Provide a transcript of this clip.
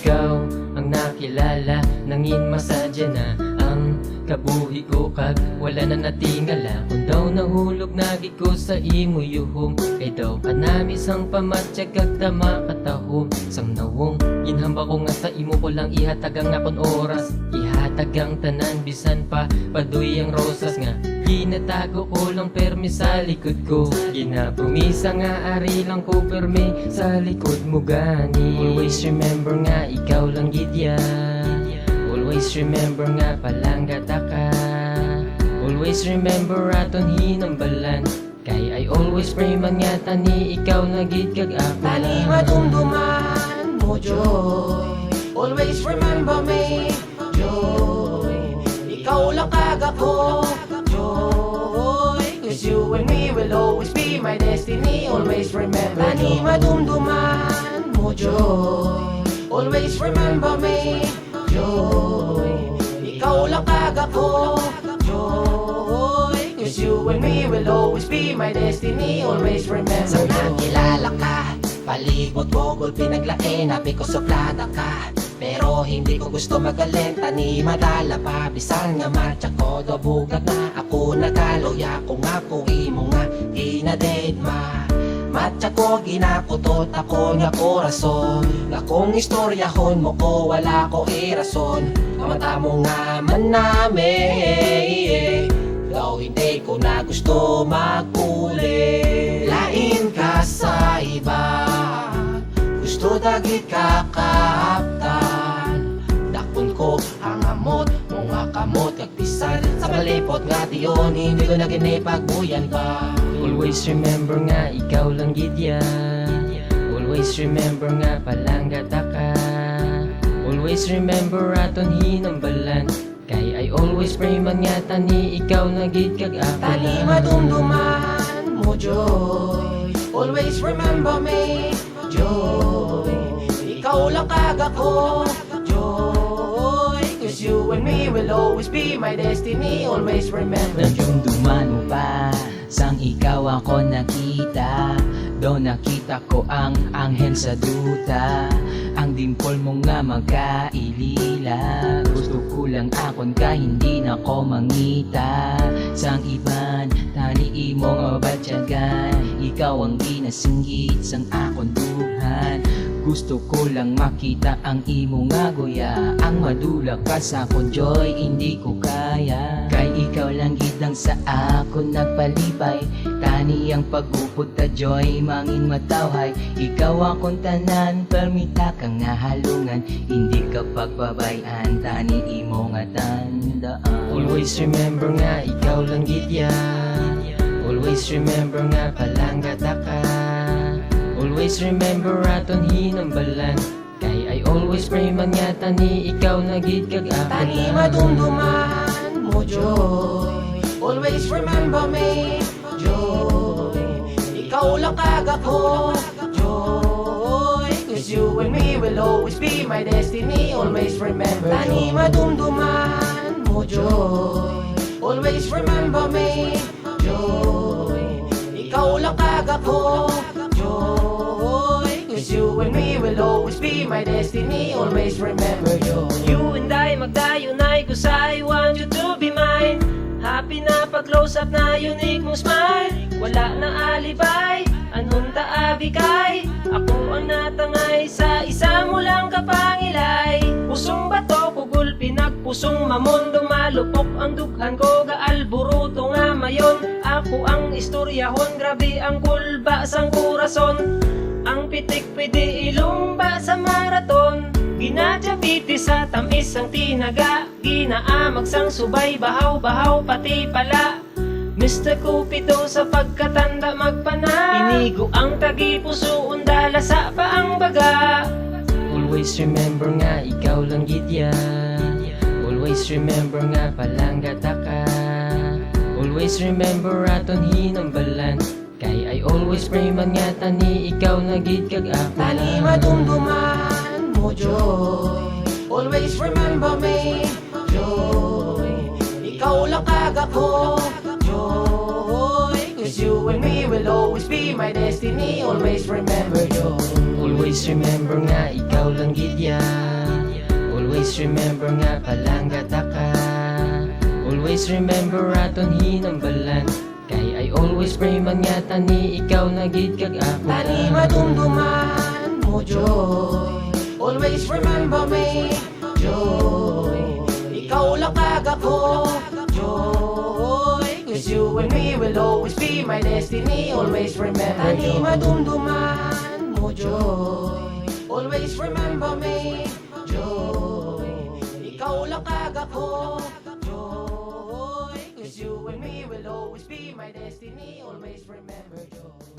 ikaw ang nakilala, nangin masadya na ang kabuhi ko kag wala na natingala. Kung daw nahulog nagi ko sa imo yuhong, kay daw kanamis ang pamatya kag tama katahom. Sang nawong ginhamba ko nga sa imo ko lang ihatag ang akon oras, ihatag ang tanan bisan pa paduy ang rosas nga ginatago ko lang permi sa likod ko. Ginapromisa nga ari lang ko permi sa likod mo gani. Always remember nga ikaw lang gidya, always remember nga palanggata ka. Always remember aton hinambalan, kay I always pray man nga tani ikaw na gid kag ako. Tani madumduman mo joy, always remember me joy. Ikaw lang kag ako joy, cause you and me will always be my destiny. Always remember tani madumduman mo joy, always remember me joy. Ikaw lang kag ako joy, cause you and me will always be my destiny. Always remember Sa nakilala ka, palibot bogol pinaglain, habi ko sa plata ka. Pero hindi ko gusto magalenta ni madala pa. Bisan nga matcha ko, dobugag na ako nagaloya. Kung ako imo nga, ginaded ma. Matcha ko, ginakutot ako nga korason. Akong istoryahon mo ko, wala ko irason. Kamata mo nga man namin, daw hindi ko na gusto magpuli. Lain ka sa iba, gusto dagit kakaptan. Dakon ko ang amot, mga kamot kagpisan. Sa malipot nga diyon, hindi ko na ginipagbuyan pa. Always remember nga ikaw lang gidya, always remember nga palanggata ka. Always remember aton hinambalan, kay I always pray man nga tani ikaw na gid kag ako. tani madumduman mo joy, always remember me joy. Ikaw lang kag ako joy, cause you and me will always be my destiny. Always remember Nadumduman mo pa, sang ikaw ako nakita. Doon nakita ko ang anghel sa duta. Ang dimpol mo nga magkailila. Gusto ko lang akon ka, hindi na ko mangita. Sang iban, tani imong batyagan. Ikaw ang ginasinggit sang akon duhan. Gusto ko lang makita ang imo nga goya. Ang madula ka sa akon joy, hindi ko kaya. Kay ikaw lang gidang sa akon nagpalipay. Tani ang pag-upod ta joy, mangin matawhay. Ikaw akong tanan, permita kang nahalungan. Hindi ka pagbabayan, tani imo nga tandaan. Always remember nga ikaw lang gidya, always remember nga palanggata ka. Always remember aton hinambalan, kay I always pray man nga tani ikaw na gid kag ako. tani madumduman mo joy, always remember me joy. Ikaw lang kag ako joy, cause you and me will always be my destiny. Always remember tani madumduman mo joy, always remember me joy. Ikaw lang kag ako joy, cause you and me will always be my destiny. Always remember joy. You and I magdayunay, cause I want you to be mine. Happy na pag-close up na unique mong smile. Wala na alibay, anong taabi kay. Ako ang natangay sa isa mo lang kapangilay. Pusong bato, kugul, pinagpusong mamon. Dumalupok ang dughan ko, gaalburuto nga mayon. Ako ang istoryahon, grabe ang kulba sang kurason. Ang pitik pwede ilumba sa maraton. Ginadjabiti sa tamis ang tinaga. Ginaamag sang subay, bahaw-bahaw pati pala. Mr. Cupido sa pagkatanda magpana. Inigo ang tagipuso, undala sa paang baga. Always remember nga ikaw lang gidya, always remember nga palanggata ka. Always remember aton hinambalan, kay I always pray man nga tani ikaw na gid kag ako. tani madumduman mo joy, always remember me joy. Ikaw lang kag ako joy, cause you you and me will always be my destiny. Always remember Joy. Always remember nga ikaw lang gidya. Always remember nga palanggata ka. Always remember aton hinambalan. Kay I always pray man nga tani ikaw na gid kag ako na. Tani madumduman mo Joy. Always remember me Joy. Ikaw lang kag ako Joy. Cause you and me will always be my destiny. Always remember Tani madumduman mo Joy. Always remember me Joy. Ikaw lang kag ako Joy. Cause you and me will always be my destiny. Always remember Joy.